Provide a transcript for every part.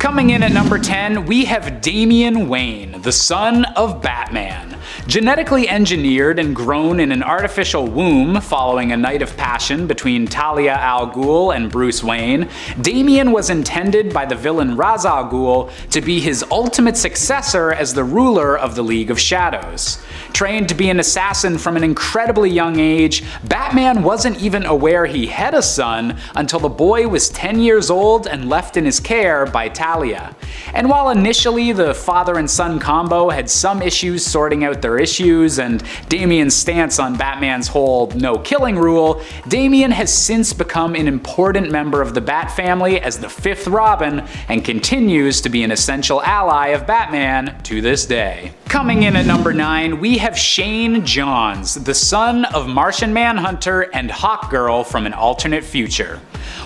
Coming in at number 10, we have Damian Wayne, the son of Batman. Genetically engineered and grown in an artificial womb following a night of passion between Talia al Ghul and Bruce Wayne, Damian was intended by the villain Ra's al Ghul to be his ultimate successor as the ruler of the League of Shadows. Trained to be an assassin from an incredibly young age, Batman wasn't even aware he had a son until the boy was 10 years old and left in his care by Talia. And while initially the father and son combo had some issues sorting out their issues and Damian's stance on Batman's whole no-killing rule, Damian has since become an important member of the Bat family as the fifth Robin and continues to be an essential ally of Batman to this day. Coming in at number 9, we have Shane Johns, the son of Martian Manhunter and Hawkgirl from an alternate future.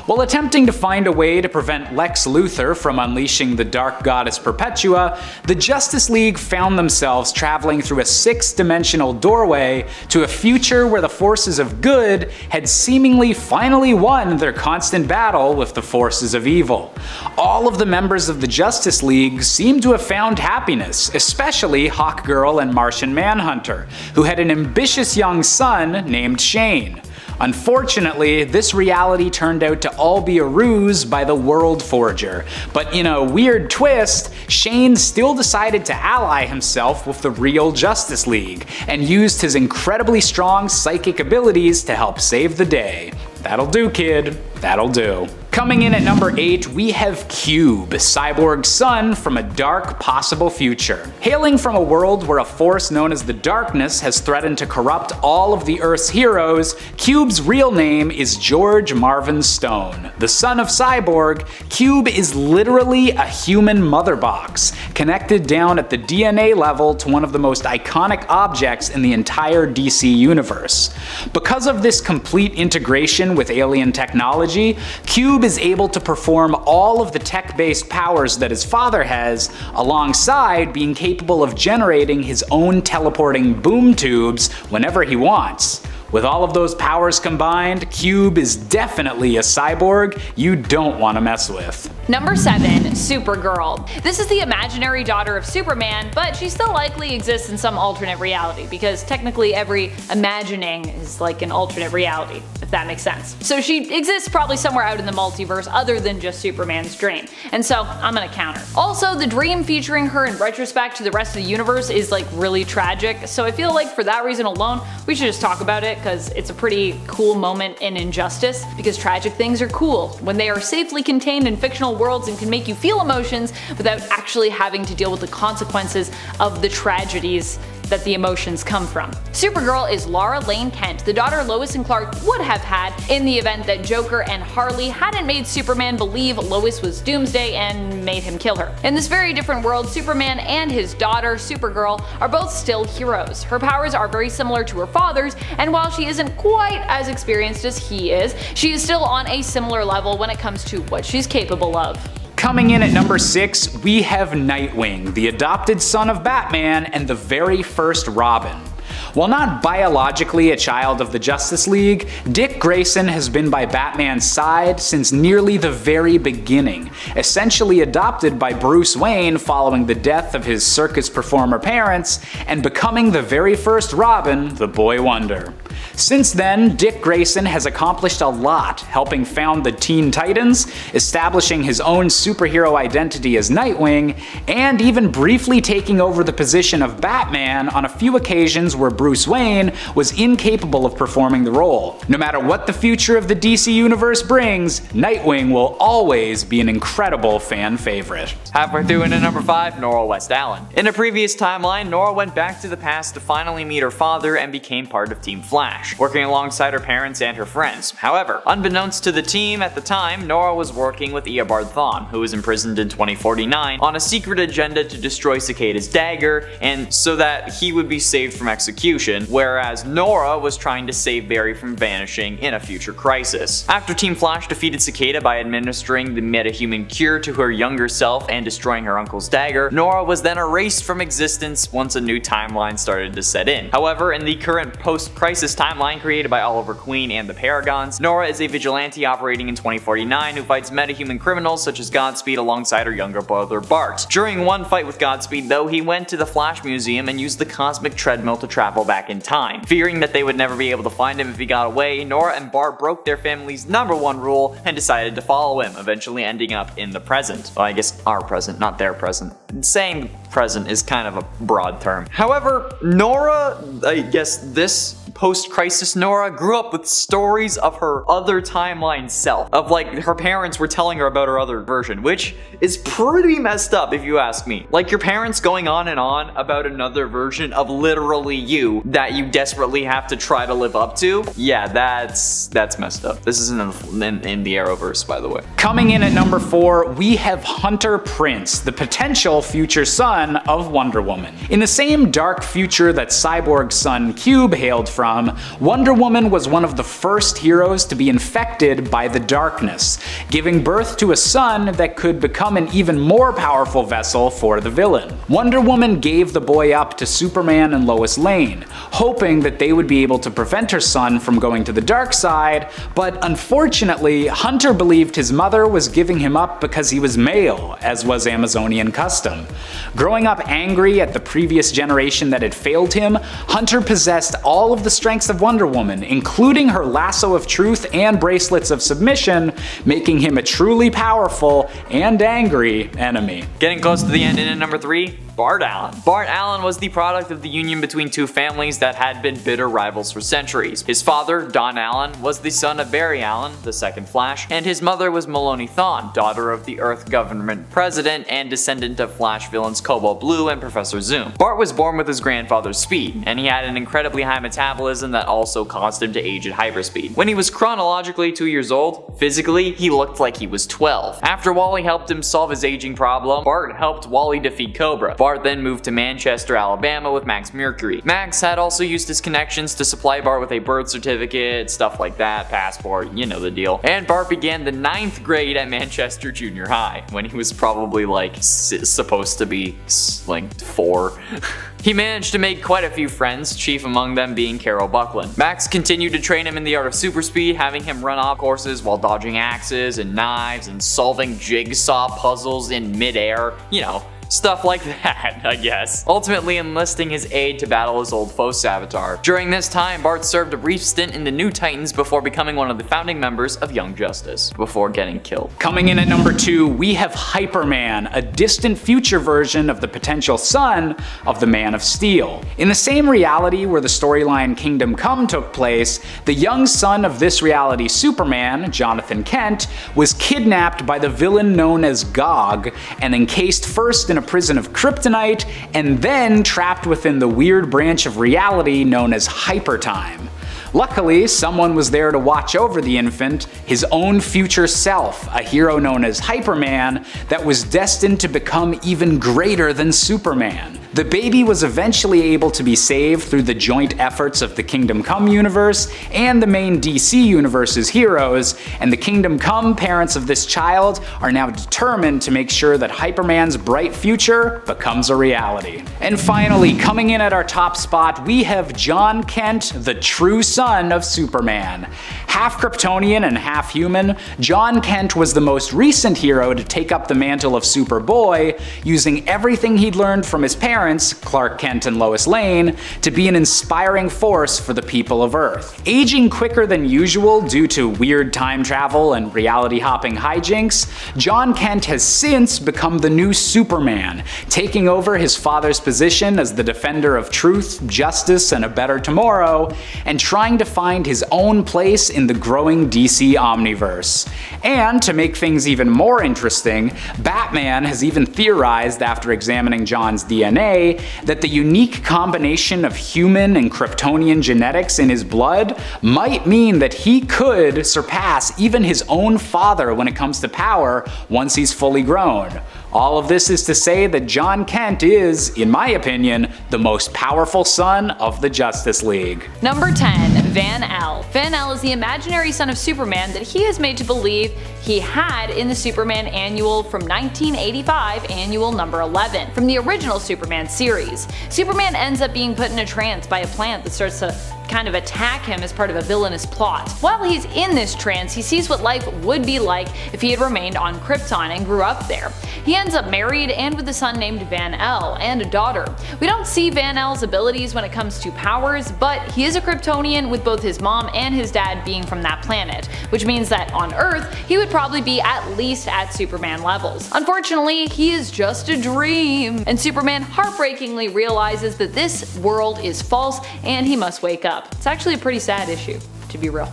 While attempting to find a way to prevent Lex Luthor from unleashing the Dark Goddess Perpetua, the Justice League found themselves traveling through a six-dimensional doorway to a future where the forces of good had seemingly finally won their constant battle with the forces of evil. All of the members of the Justice League seemed to have found happiness, especially Hawkgirl and Martian Manhunter, who had an ambitious young son named Shane. Unfortunately, this reality turned out to all be a ruse by the World Forger, but in a weird twist, Shane still decided to ally himself with the real Justice League, and used his incredibly strong psychic abilities to help save the day. That'll do, kid. That'll do. Coming in at number 8, we have Cube, Cyborg's son from a dark possible future. Hailing from a world where a force known as the Darkness has threatened to corrupt all of the Earth's heroes, Cube's real name is George Marvin Stone. The son of Cyborg, Cube is literally a human mother box, connected down at the DNA level to one of the most iconic objects in the entire DC universe. Because of this complete integration with alien technology, Cube is able to perform all of the tech-based powers that his father has, alongside being capable of generating his own teleporting boom tubes whenever he wants. With all of those powers combined, Cube is definitely a cyborg you don't want to mess with. Number 7, Supergirl. This is the imaginary daughter of Superman, but she still likely exists in some alternate reality, because technically every imagining is like an alternate reality, if that makes sense. So she exists probably somewhere out in the multiverse other than just Superman's dream, and so I'm gonna counter. Also, the dream featuring her in retrospect to the rest of the universe is like really tragic, so I feel like for that reason alone, we should just talk about it, because it's a pretty cool moment in Injustice, because tragic things are cool when they are safely contained in fictional worlds and can make you feel emotions without actually having to deal with the consequences of the tragedies that the emotions come from. Supergirl is Laura Lane Kent, the daughter Lois and Clark would have had in the event that Joker and Harley hadn't made Superman believe Lois was Doomsday and made him kill her. In this very different world, Superman and his daughter, Supergirl, are both still heroes. Her powers are very similar to her father's, and while she isn't quite as experienced as he is, she is still on a similar level when it comes to what she's capable of. Coming in at number 6, we have Nightwing, the adopted son of Batman and the very first Robin. While not biologically a child of the Justice League, Dick Grayson has been by Batman's side since nearly the very beginning, essentially adopted by Bruce Wayne following the death of his circus performer parents, and becoming the very first Robin, the Boy Wonder. Since then, Dick Grayson has accomplished a lot, helping found the Teen Titans, establishing his own superhero identity as Nightwing, and even briefly taking over the position of Batman on a few occasions where Bruce Wayne was incapable of performing the role. No matter what the future of the DC Universe brings, Nightwing will always be an incredible fan favorite. Halfway through into number 5, Nora West Allen. In a previous timeline, Nora went back to the past to finally meet her father and became part of Team Flash, working alongside her parents and her friends. However, unbeknownst to the team at the time, Nora was working with THAWNE, who was imprisoned in 2049, on a secret agenda to destroy Cicada's dagger, and so that he would be saved from execution, whereas Nora was trying to save Barry from vanishing in a future crisis. After Team Flash defeated Cicada by administering the metahuman cure to her younger self and destroying her uncle's dagger, Nora was then erased from existence once a new timeline started to set in. However, in the current post-crisis timeline, timeline created by Oliver Queen and the Paragons, Nora is a vigilante operating in 2049 who fights metahuman criminals such as Godspeed alongside her younger brother BART. During one fight with Godspeed though, he went to the Flash Museum and used the cosmic treadmill to travel back in time. Fearing that they would never be able to find him if he got away, Nora and BART broke their family's #1 rule and decided to follow him, eventually ending up in the present. Well, I guess our present, not their present. Saying present is kind of a broad term. However, Nora, I guess this post-crisis Nora, grew up with stories of her other timeline self. Of like, her parents were telling her about her other version, which is pretty messed up if you ask me. Like your parents going on and on about another version of literally you that you desperately have to try to live up to. Yeah, that's messed up. This is in the Arrowverse, by the way. Coming in at number 4, we have Hunter Prince, the potential future son of Wonder Woman. In the same dark future that Cyborg's son Cube hailed from, Wonder Woman was one of the first heroes to be infected by the darkness, giving birth to a son that could become an even more powerful vessel for the villain. Wonder Woman gave the boy up to Superman and Lois Lane, hoping that they would be able to prevent her son from going to the dark side, but unfortunately, Hunter believed his mother was giving him up because he was male, as was Amazonian custom. Growing up angry at the previous generation that had failed him, Hunter possessed all of the strengths of Wonder Woman, including her lasso of truth and bracelets of submission, making him a truly powerful and angry enemy. Getting close to the end, in at number 3, Bart Allen. Bart Allen was the product of the union between two families that had been bitter rivals for centuries. His father, Don Allen, was the son of Barry Allen, the second Flash, and his mother was Maloney Thawne, daughter of the Earth government president and descendant of Flash villains Cobalt Blue and Professor Zoom. Bart was born with his grandfather's speed, and he had an incredibly high metabolism that also caused him to age at hyperspeed. When he was chronologically 2 years old, physically, he looked like he was 12. After Wally helped him solve his aging problem, Bart helped Wally defeat Cobra. Bart then moved to Manchester, Alabama with Max Mercury. Max had also used his connections to supply Bart with a birth certificate, stuff like that, passport, you know the deal. And Bart began the 9th grade at Manchester Junior High, when he was probably like supposed to be like 4. He managed to make quite a few friends, chief among them being Carol Buckland. Max continued to train him in the art of super speed, having him run off courses while dodging axes and knives and solving jigsaw puzzles in midair, you know, stuff like that, I guess. Ultimately enlisting his aid to battle his old foe Savitar. During this time, Bart served a brief stint in the New Titans before becoming one of the founding members of Young Justice, before getting killed. Coming in at number 2, we have HYPERMAN, a distant future version of the potential son of the Man of Steel. In the same reality where the storyline Kingdom Come took place, the young son of this reality Superman, Jonathan Kent, was kidnapped by the villain known as Gog and encased first in a prison of kryptonite and then trapped within the weird branch of reality known as Hypertime. Luckily, someone was there to watch over the infant, his own future self, a hero known as HYPERMAN that was destined to become even greater than Superman. The baby was eventually able to be saved through the joint efforts of the Kingdom Come universe and the main DC universe's heroes, and the Kingdom Come parents of this child are now determined to make sure that HYPERMAN's bright future becomes a reality. And finally, coming in at our top spot, we have John Kent, the true son of Superman. Half Kryptonian and half human, John Kent was the most recent hero to take up the mantle of Superboy, using everything he'd learned from his parents, Clark Kent and Lois Lane, to be an inspiring force for the people of Earth. Aging quicker than usual due to weird time travel and reality-hopping hijinks, John Kent has since become the new Superman, taking over his father's position as the defender of truth, justice, and a better tomorrow, and trying to find his own place in the growing DC Omniverse. And to make things even more interesting, Batman has even theorized after examining John's DNA that the unique combination of human and Kryptonian genetics in his blood might mean that he could surpass even his own father when it comes to power once he's fully grown. All of this is to say that John Kent is, in my opinion, the most powerful son of the Justice League. Number 10. Van-El. Van-El is the imaginary son of Superman that he is made to believe he had in the Superman Annual from 1985, Annual number 11, from the original Superman series. Superman ends up being put in a trance by a plant that starts to kind of attack him as part of a villainous plot. While he's in this trance, he sees what life would be like if he had remained on Krypton and grew up there. He ends up married and with a son named Van-El and a daughter. We don't see Van-El's abilities when it comes to powers, but he is a Kryptonian with both his mom and his dad being from that planet, which means that on Earth, he would probably be at least at Superman levels. Unfortunately, he is just a dream, and Superman heartbreakingly realizes that this world is false and he must wake up. It's actually a pretty sad issue, to be real.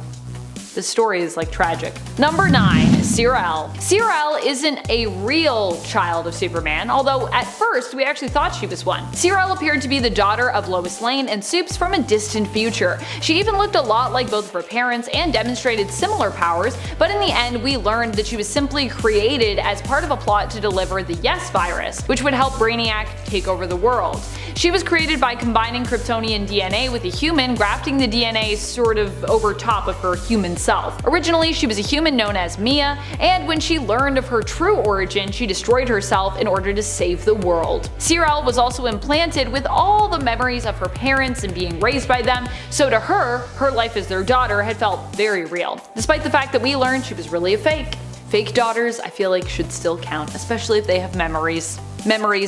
This story is like tragic. Number 9. Sir-El. Sir-El isn't a real child of Superman, although at first we actually thought she was one. Sir-El appeared to be the daughter of Lois Lane and Supes from a distant future. She even looked a lot like both of her parents and demonstrated similar powers, but in the end we learned that she was simply created as part of a plot to deliver the Yes virus, which would help Brainiac take over the world. She was created by combining Kryptonian DNA with a human, grafting the DNA sort of over top of her human self. Originally, she was a human known as Mia, and when she learned of her true origin, she destroyed herself in order to save the world. Sir-El was also implanted with all the memories of her parents and being raised by them, so to her, her life as their daughter had felt very real, despite the fact that we learned she was really a fake. Fake daughters, I feel like, should still count, especially if they have memories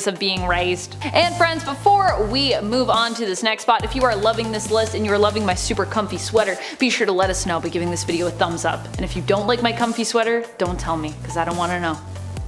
of being raised. And friends, before we move on to this next spot, if you are loving this list and you are loving my super comfy sweater, be sure to let us know by giving this video a thumbs up. And if you don't like my comfy sweater, don't tell me, because I don't want to know.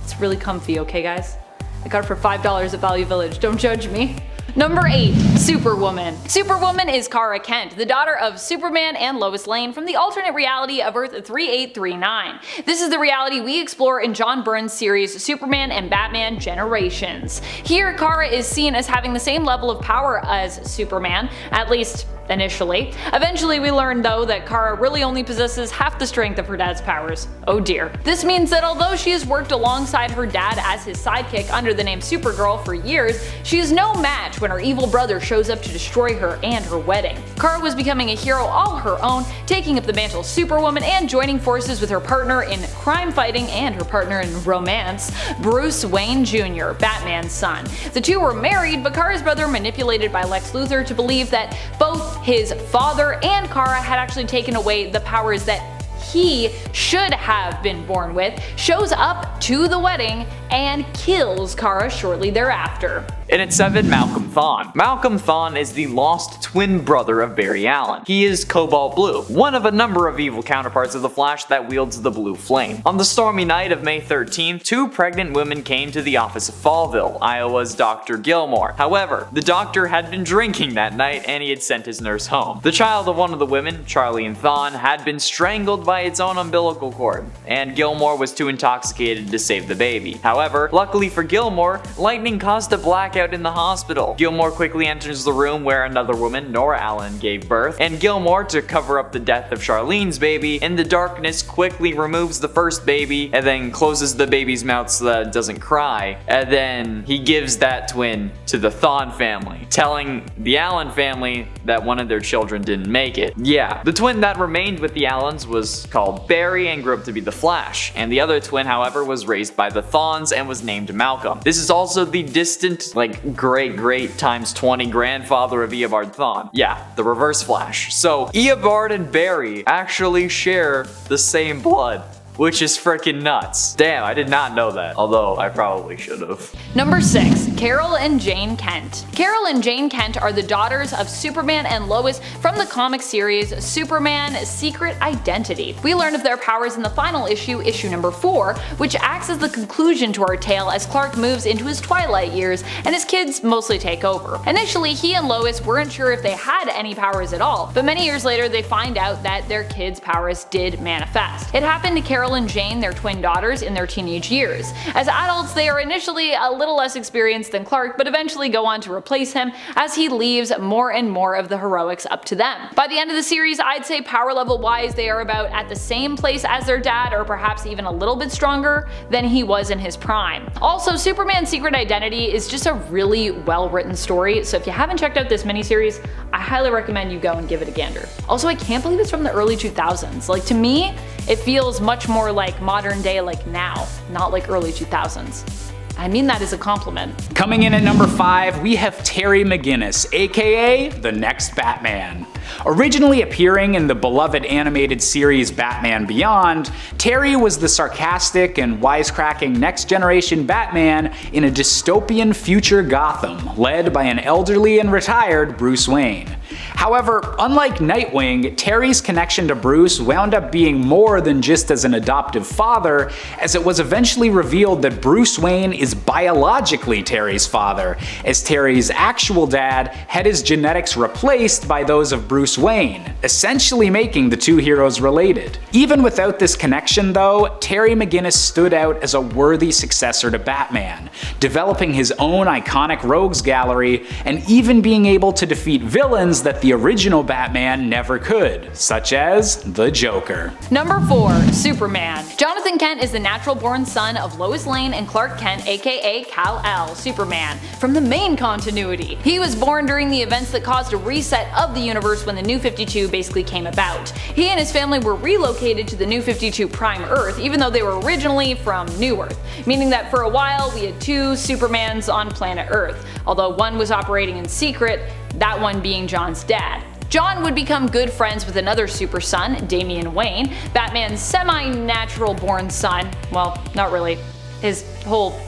It's really comfy, okay guys? I got it for $5 at Value Village, don't judge me. Number 8. Superwoman. Superwoman is Kara Kent, the daughter of Superman and Lois Lane from the alternate reality of Earth 3839. This is the reality we explore in John Byrne's series Superman and Batman Generations. Here, Kara is seen as having the same level of power as Superman, at least initially. Eventually we learn though that Kara really only possesses half the strength of her dad's powers. Oh dear. This means that although she has worked alongside her dad as his sidekick under the name Supergirl for years, she is no match when her evil brother shows up to destroy her and her wedding. Kara was becoming a hero all her own, taking up the mantle of Superwoman and joining forces with her partner in crime fighting and her partner in romance, Bruce Wayne Jr., Batman's son. The two were married, but Kara's brother, manipulated by Lex Luthor to believe that both his father and Kara had actually taken away the powers that he should have been born with, shows up to the wedding and kills Kara shortly thereafter. And at 7, Malcolm THAWNE. Malcolm THAWNE is the lost twin brother of Barry Allen. He is Cobalt Blue, one of a number of evil counterparts of the Flash that wields the blue flame. On the stormy night of May 13th, 2 pregnant women came to the office of Fallville, Iowa's Dr. Gilmore. However, the doctor had been drinking that night and he had sent his nurse home. The child of one of the women, Charlie and THAWNE, had been strangled by its own umbilical cord, and Gilmore was too intoxicated to save the baby. However, luckily for Gilmore, lightning caused a blackout in the hospital. Gilmore quickly enters the room where another woman, Nora Allen, gave birth, and Gilmore, to cover up the death of Charlene's baby, in the darkness quickly removes the first baby and then closes the baby's mouth so that it doesn't cry, and then he gives that twin to the THAWNE family, telling the Allen family that one of their children didn't make it. Yeah, the twin that remained with the Allens was called Barry and grew up to be the Flash, and the other twin, however, was raised by the THAWNEs and was named Malcolm. This is also the distant, great times 20 grandfather of Eobard Thawne. Yeah, the Reverse Flash. So Eobard and Barry actually share the same blood, which is freaking nuts. Damn, I did not know that, although I probably should have. Number 6. Carol and Jane Kent. Carol and Jane Kent are the daughters of Superman and Lois from the comic series Superman Secret Identity. We learn of their powers in the final issue, issue number 4, which acts as the conclusion to our tale as Clark moves into his twilight years and his kids mostly take over. Initially, he and Lois weren't sure if they had any powers at all, but many years later they find out that their kids' powers did manifest. It happened to Carol and Jane, their twin daughters, in their teenage years. As adults, they are initially a little less experienced than Clark, but eventually go on to replace him as he leaves more and more of the heroics up to them. By the end of the series, I'd say power level wise they are about at the same place as their dad, or perhaps even a little bit stronger than he was in his prime. Also, Superman Secret Identity is just a really well written story, so if you haven't checked out this miniseries, I highly recommend you go and give it a gander. Also, I can't believe it's from the early 2000s. Like, to me, it feels much more like modern day, like now, not like early 2000s. I mean that as a compliment. Coming in at number 5, we have Terry McGinnis, aka the next Batman. Originally appearing in the beloved animated series Batman Beyond, Terry was the sarcastic and wisecracking next-generation Batman in a dystopian future Gotham, led by an elderly and retired Bruce Wayne. However, unlike Nightwing, Terry's connection to Bruce wound up being more than just as an adoptive father, as it was eventually revealed that Bruce Wayne is biologically Terry's father, as Terry's actual dad had his genetics replaced by those of Bruce Wayne, essentially making the two heroes related. Even without this connection though, Terry McGinnis stood out as a worthy successor to Batman, developing his own iconic rogues gallery and even being able to defeat villains that the original Batman never could, such as the Joker. Number 4. Superman. Jonathan Kent is the natural-born son of Lois Lane and Clark Kent, aka Kal-El, Superman, from the main continuity. He was born during the events that caused a reset of the universe when the New 52 basically came about. He and his family were relocated to the New 52 Prime Earth, even though they were originally from New Earth, meaning that for a while we had two Supermans on planet Earth, although one was operating in secret, that one being John's dad. John would become good friends with another super son, Damian Wayne, Batman's semi-natural born son. Well, not really. His whole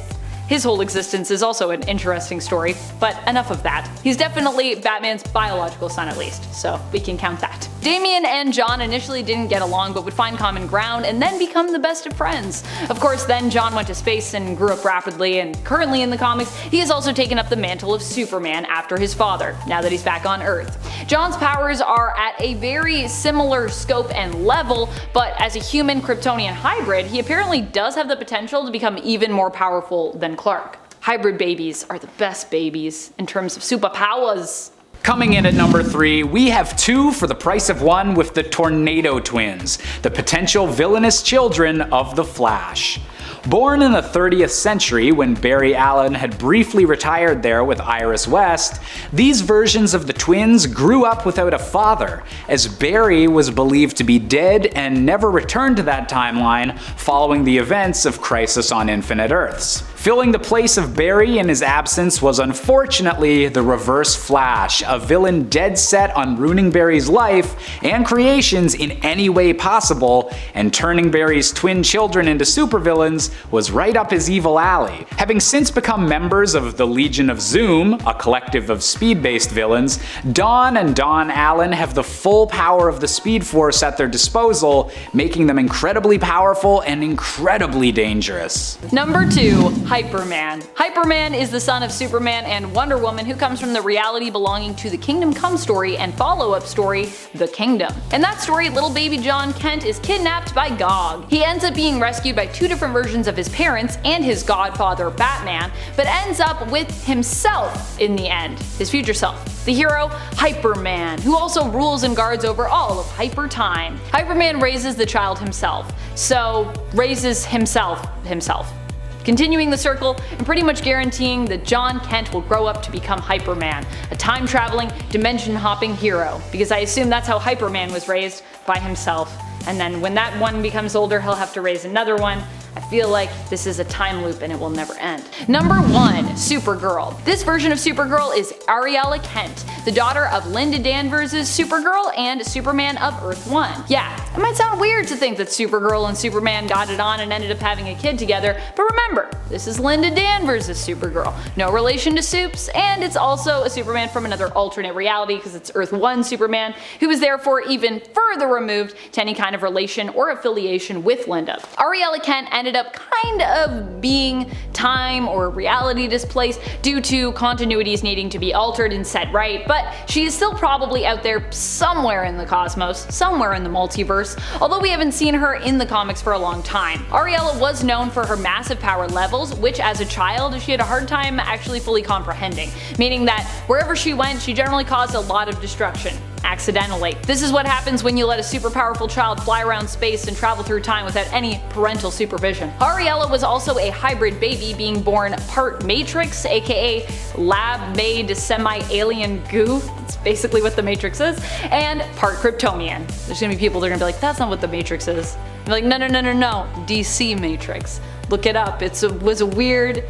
existence is also an interesting story, but enough of that. He's definitely Batman's biological son at least, so we can count that. Damian and John initially didn't get along but would find common ground and then become the best of friends. Of course, then John went to space and grew up rapidly, and currently in the comics, he has also taken up the mantle of Superman after his father, now that he's back on Earth. John's powers are at a very similar scope and level, but as a human Kryptonian hybrid, he apparently does have the potential to become even more powerful than Clark. Hybrid babies are the best babies in terms of superpowers. Coming in at number 3, we have two for the price of one with the Tornado Twins, the potential villainous children of the Flash. Born in the 30th century when Barry Allen had briefly retired there with Iris West, these versions of the twins grew up without a father, as Barry was believed to be dead and never returned to that timeline following the events of Crisis on Infinite Earths. Filling the place of Barry in his absence was unfortunately the Reverse Flash, a villain dead set on ruining Barry's life and creations in any way possible, and turning Barry's twin children into supervillains was right up his evil alley. Having since become members of the Legion of Zoom, a collective of speed-based villains, Dawn and Dawn Allen have the full power of the Speed Force at their disposal, making them incredibly powerful and incredibly dangerous. Number 2. HYPERMAN. HYPERMAN is the son of Superman and Wonder Woman who comes from the reality belonging to the Kingdom Come story and follow-up story, The Kingdom. In that story, little baby John Kent is kidnapped by Gog. He ends up being rescued by two different versions of his parents and his godfather Batman, but ends up with himself in the end, his future self. The hero, HYPERMAN, who also rules and guards over all of Hyper Time. HYPERMAN raises the child himself, so raises himself. Continuing the circle and pretty much guaranteeing that John Kent will grow up to become HYPERMAN, a time-traveling, dimension-hopping hero, because I assume that's how HYPERMAN was raised, by himself. And then when that one becomes older, he'll have to raise another one. I feel like this is a time loop and it will never end. Number 1. Supergirl. This version of Supergirl is Ariella Kent, the daughter of Linda Danvers' Supergirl and Superman of Earth 1. Yeah, it might sound weird to think that Supergirl and Superman got it on and ended up having a kid together, but remember, this is Linda Danvers' Supergirl, no relation to Supes, and it's also a Superman from another alternate reality because it's Earth 1 Superman, who is therefore even further removed to any kind of relation or affiliation with Linda. Ariella Kent ended up kind of being time or reality displaced due to continuities needing to be altered and set right, but she is still probably out there somewhere in the cosmos, somewhere in the multiverse, although we haven't seen her in the comics for a long time. Ariella was known for her massive power levels, which as a child she had a hard time actually fully comprehending, meaning that wherever she went she generally caused a lot of destruction. Accidentally. This is what happens when you let a super powerful child fly around space and travel through time without any parental supervision. Ariella was also a hybrid baby, being born part Matrix, aka lab-made semi-alien goo, that's basically what the Matrix is, and part Kryptonian. There's gonna be people that are gonna be like, that's not what the Matrix is. I'm like, no, DC Matrix. Look it up, it was a weird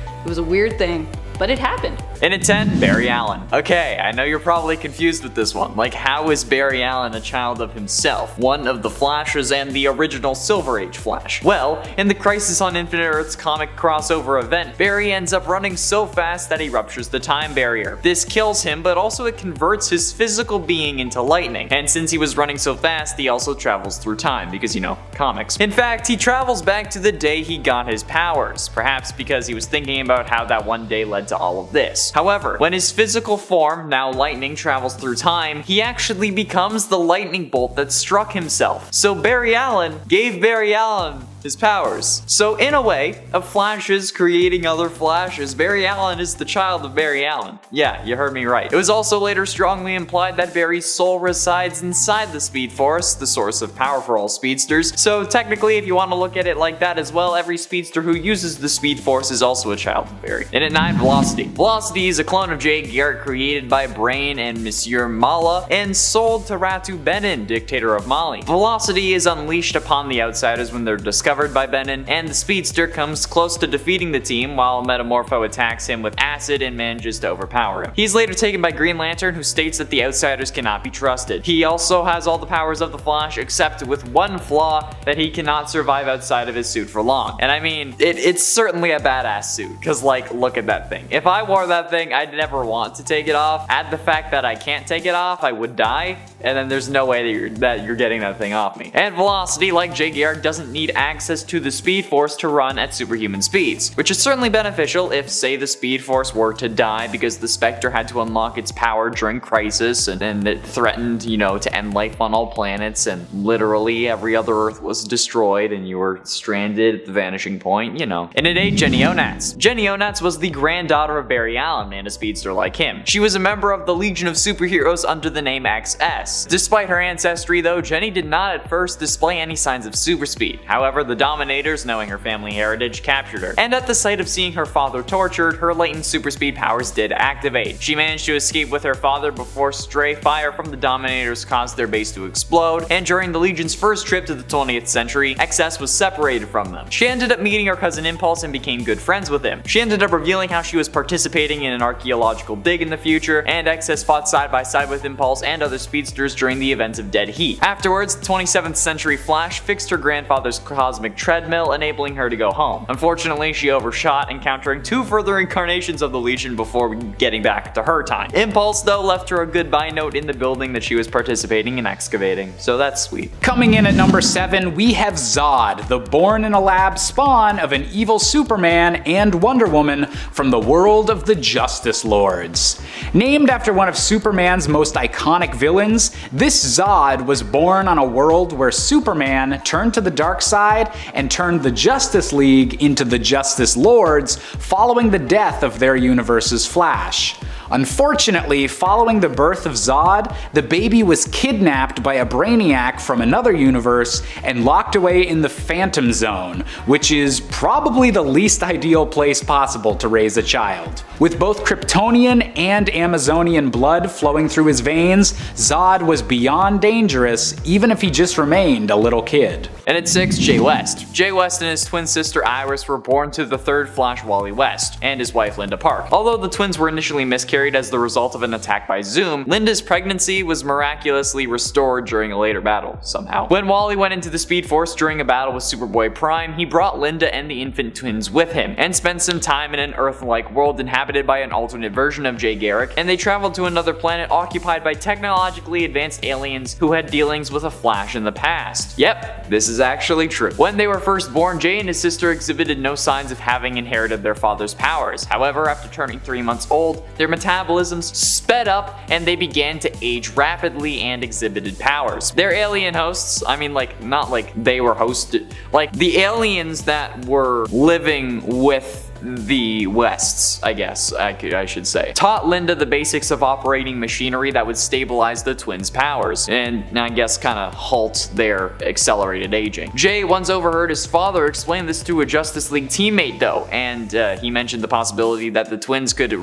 thing. but it happened. And at 10, Barry Allen. Okay, I know you're probably confused with this one. Like, how is Barry Allen a child of himself? One of the Flashes and the original Silver Age Flash. Well, in the Crisis on Infinite Earths comic crossover event, Barry ends up running so fast that he ruptures the time barrier. This kills him, but also it converts his physical being into lightning. And since he was running so fast, he also travels through time, because, you know, comics. In fact, he travels back to the day he got his powers, perhaps because he was thinking about how that one day led to all of this. However, when his physical form, now lightning, travels through time, he actually becomes the lightning bolt that struck himself. So Barry Allen gave Barry Allen his powers. So in a way, of Flashes creating other Flashes, Barry Allen is the child of Barry Allen. Yeah, you heard me right. It was also later strongly implied that Barry's soul resides inside the Speed Force, the source of power for all speedsters. So technically, if you want to look at it like that as well, every speedster who uses the Speed Force is also a child of Barry. And at 9, Velocity. Velocity is a clone of Jay Garrick created by Brain and Monsieur Mala and sold to Ratu Benin, dictator of Mali. Velocity is unleashed upon the outsiders when they're discovered by Benin, and the speedster comes close to defeating the team while Metamorpho attacks him with acid and manages to overpower him. He's later taken by Green Lantern, who states that the outsiders cannot be trusted. He also has all the powers of the Flash, except with one flaw, that he cannot survive outside of his suit for long. And I mean, it's certainly a badass suit, because like, look at that thing. If I wore that thing, I'd never want to take it off. Add the fact that I can't take it off, I would die, and then there's no way that you're getting that thing off me. And Velocity, like Jay Garrick, doesn't need access to the Speed Force to run at superhuman speeds, which is certainly beneficial if, say, the Speed Force were to die because the Spectre had to unlock its power during Crisis and it threatened, you know, to end life on all planets, and literally every other Earth was destroyed and you were stranded at the vanishing point, you know. And at 8, Jenny Onatz. Jenny Onatz was the granddaughter of Barry Allen and a speedster like him. She was a member of the Legion of Superheroes under the name XS. Despite her ancestry though, Jenny did not at first display any signs of super speed. However, the Dominators, knowing her family heritage, captured her. And at the sight of seeing her father tortured, her latent super speed powers did activate. She managed to escape with her father before stray fire from the Dominators caused their base to explode, and during the Legion's first trip to the 20th century, XS was separated from them. She ended up meeting her cousin Impulse and became good friends with him. She ended up revealing how she was participating in an archaeological dig in the future, and XS fought side by side with Impulse and other speedsters during the events of Dead Heat. Afterwards, the 27th century Flash fixed her grandfather's cosmic treadmill, enabling her to go home. Unfortunately, she overshot, encountering 2 further incarnations of the Legion before getting back to her time. Impulse, though, left her a goodbye note in the building that she was participating in excavating, so that's sweet. Coming in at number 7, we have Zod, the born-in-a-lab spawn of an evil Superman and Wonder Woman from the world of the Justice Lords. Named after one of Superman's most iconic villains, this Zod was born on a world where Superman turned to the dark side and turned the Justice League into the Justice Lords following the death of their universe's Flash. Unfortunately, following the birth of Zod, the baby was kidnapped by a brainiac from another universe and locked away in the Phantom Zone, which is probably the least ideal place possible to raise a child. With both Kryptonian and Amazonian blood flowing through his veins, Zod was beyond dangerous even if he just remained a little kid. And at 6, Jay West. Jay West and his twin sister Iris were born to the third Flash, Wally West, and his wife Linda Park. Although the twins were initially miscarried as the result of an attack by Zoom, Linda's pregnancy was miraculously restored during a later battle, somehow. When Wally went into the Speed Force during a battle with Superboy Prime, he brought Linda and the infant twins with him, and spent some time in an Earth-like world inhabited by an alternate version of Jay Garrick, and they traveled to another planet occupied by technologically advanced aliens who had dealings with a Flash in the past. Yep, this is actually true. When they were first born, Jay and his sister exhibited no signs of having inherited their father's powers. However, after turning 3 months old, their metabolisms sped up and they began to age rapidly and exhibited powers. Their alien hosts, I mean, like, not like they were hosted, like the aliens that were living with the Wests, I guess I should say, taught Linda the basics of operating machinery that would stabilize the twins' powers, and I guess kind of halt their accelerated aging. Jay once overheard his father explain this to a Justice League teammate though, and he mentioned the possibility that the twins could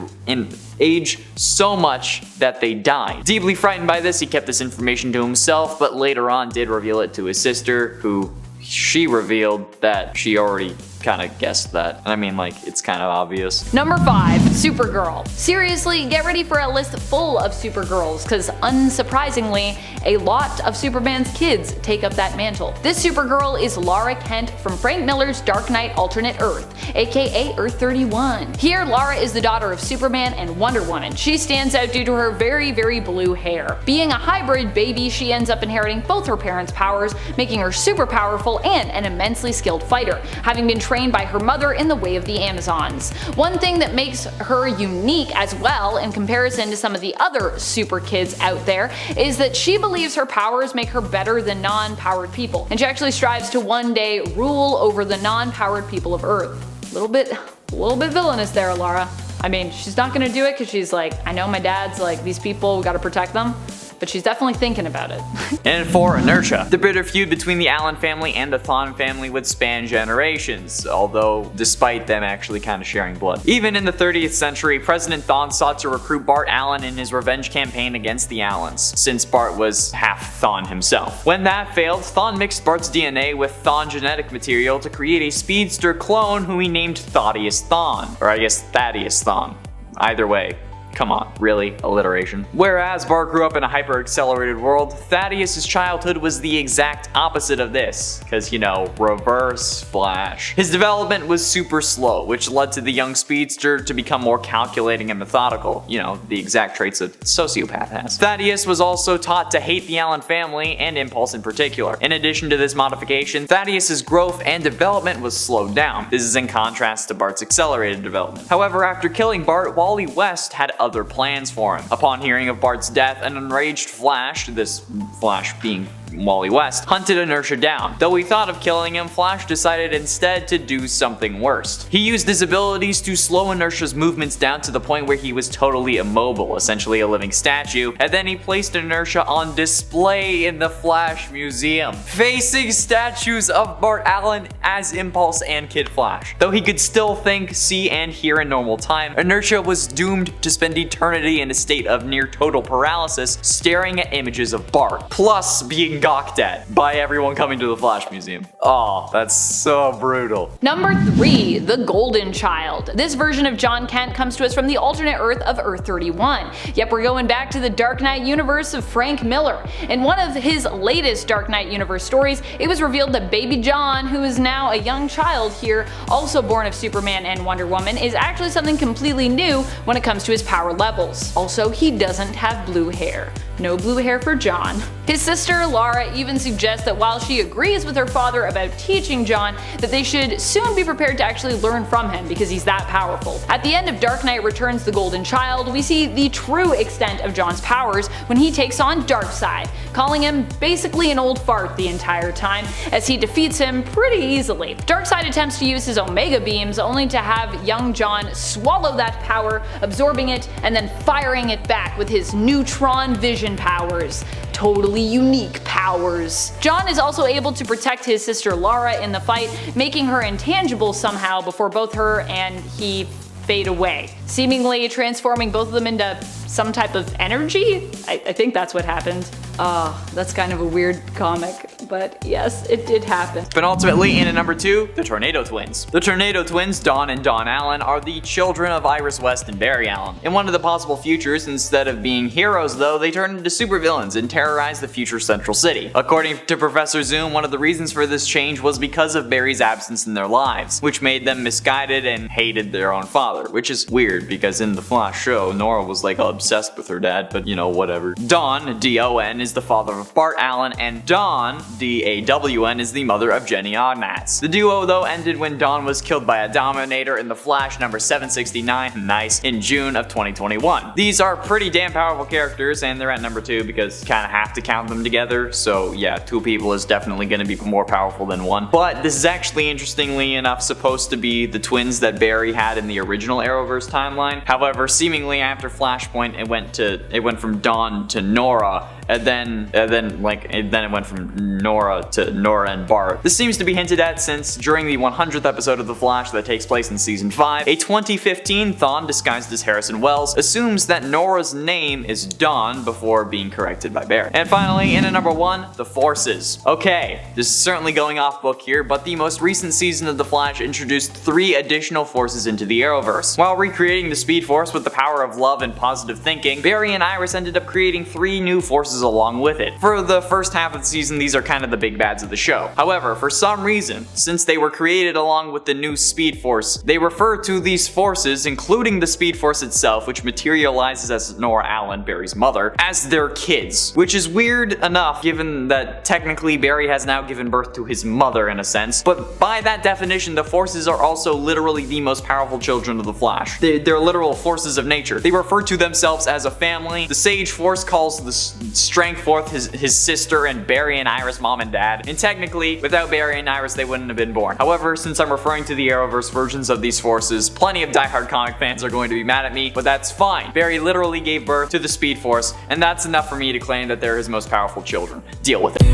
age so much that they died. Deeply frightened by this, he kept this information to himself, but later on did reveal it to his sister, who she revealed that she already kind of guessed that. And I mean, like, it's kind of obvious. Number 5. Supergirl. Seriously, get ready for a list full of Supergirls, because unsurprisingly, a lot of Superman's kids take up that mantle. This Supergirl is Lara Kent from Frank Miller's Dark Knight Alternate Earth, aka Earth 31. Here, Lara is the daughter of Superman and Wonder Woman. She stands out due to her very, very blue hair. Being a hybrid baby, she ends up inheriting both her parents' powers, making her super powerful and an immensely skilled fighter, having been trained by her mother in the way of the Amazons. One thing that makes her unique as well in comparison to some of the other super kids out there is that she believes her powers make her better than non-powered people, and she actually strives to one day rule over the non-powered people of Earth. A little bit villainous there, Lara. I mean, she's not gonna do it because she's like, I know my dad's like, these people, we gotta protect them. But she's definitely thinking about it. And for Inertia, the bitter feud between the Allen family and the THAWNE family would span generations, although despite them actually kind of sharing blood. Even in the 30th century, President THAWNE sought to recruit Bart Allen in his revenge campaign against the Allens, since Bart was half THAWNE himself. When that failed, THAWNE mixed Bart's DNA with THAWNE genetic material to create a speedster clone who he named Thaddeus THAWNE, or I guess Thaddeus THAWNE. Either way. Come on, really? Alliteration. Whereas Bart grew up in a hyper-accelerated world, Thaddeus' childhood was the exact opposite of this, because, you know, reverse Flash. His development was super slow, which led to the young speedster to become more calculating and methodical, you know, the exact traits a sociopath has. Thaddeus was also taught to hate the Allen family, and Impulse in particular. In addition to this modification, Thaddeus' growth and development was slowed down. This is in contrast to Bart's accelerated development. However, after killing Bart, Wally West had other plans for him. Upon hearing of Bart's death, an enraged Flash, this Flash being Wally West, hunted Inertia down. Though he thought of killing him, Flash decided instead to do something worse. He used his abilities to slow Inertia's movements down to the point where he was totally immobile, essentially a living statue, and then he placed Inertia on display in the Flash Museum, facing statues of Bart Allen as Impulse and Kid Flash. Though he could still think, see, and hear in normal time, Inertia was doomed to spend eternity in a state of near total paralysis, staring at images of Bart, plus being gawked at by everyone coming to the Flash Museum. Oh, that's so brutal. Number 3. The Golden Child. This version of John Kent comes to us from the alternate Earth of Earth 31. Yep, we're going back to the Dark Knight universe of Frank Miller. In one of his latest Dark Knight universe stories, it was revealed that baby John, who is now a young child here, also born of Superman and Wonder Woman, is actually something completely new when it comes to his power levels. Also, he doesn't have blue hair. No blue hair for John. His sister Lara even suggests that while she agrees with her father about teaching John, that they should soon be prepared to actually learn from him because he's that powerful. At the end of Dark Knight Returns the Golden Child, we see the true extent of John's powers when he takes on Darkseid, calling him basically an old fart the entire time, as he defeats him pretty easily. Darkseid attempts to use his Omega beams only to have young John swallow that power, absorbing it, and then firing it back with his neutron vision powers. Totally unique powers. John is also able to protect his sister Lara in the fight, making her intangible somehow before both her and he fade away, seemingly transforming both of them into some type of energy? I think that's what happened. That's kind of a weird comic, but yes, it did happen. But ultimately, in at number 2, the Tornado Twins. The Tornado Twins, Dawn and Dawn Allen, are the children of Iris West and Barry Allen. In one of the possible futures, instead of being heroes though, they turn into supervillains and terrorize the future Central City. According to Professor Zoom, one of the reasons for this change was because of Barry's absence in their lives, which made them misguided and hated their own father, which is weird because in the Flash show, Nora was like obsessed with her dad, but you know, whatever. Dawn, D-O-N, is the father of Bart Allen, and Dawn, D-A-W-N, is the mother of Jenny Ognats. The duo though ended when Dawn was killed by a Dominator in the Flash number 769, nice, in June of 2021. These are pretty damn powerful characters, and they're at number 2 because you kinda have to count them together, so yeah, 2 people is definitely gonna be more powerful than 1. But this is actually, interestingly enough, supposed to be the twins that Barry had in the original Arrowverse timeline. However, seemingly after Flashpoint, it went from Dawn to Nora, and then it went from NORA to NORA and BART. This seems to be hinted at since during the 100th episode of The Flash that takes place in season 5, a 2015 THAWNE disguised as Harrison Wells assumes that Nora's name is Dawn before being corrected by Barry. And finally, in at number 1, the Forces. Okay, this is certainly going off book here, but the most recent season of The Flash introduced 3 additional forces into the Arrowverse. While recreating the Speed Force with the power of love and positive thinking, Barry and Iris ended up creating 3 new forces along with it. For the first half of the season, these are kind of the big bads of the show. However, for some reason, since they were created along with the new Speed Force, they refer to these forces, including the Speed Force itself, which materializes as Nora Allen, Barry's mother, as their kids. Which is weird enough given that technically Barry has now given birth to his mother in a sense, but by that definition, the forces are also literally the most powerful children of the Flash. They're literal forces of nature. They refer to themselves as a family. The Sage Force calls the Strength Force his sister, and Barry and Iris mom and dad. And technically, without Barry and Iris, they wouldn't have been born. However, since I'm referring to the Arrowverse versions of these forces, plenty of diehard comic fans are going to be mad at me, but that's fine. Barry literally gave birth to the Speed Force, and that's enough for me to claim that they're his most powerful children. Deal with it.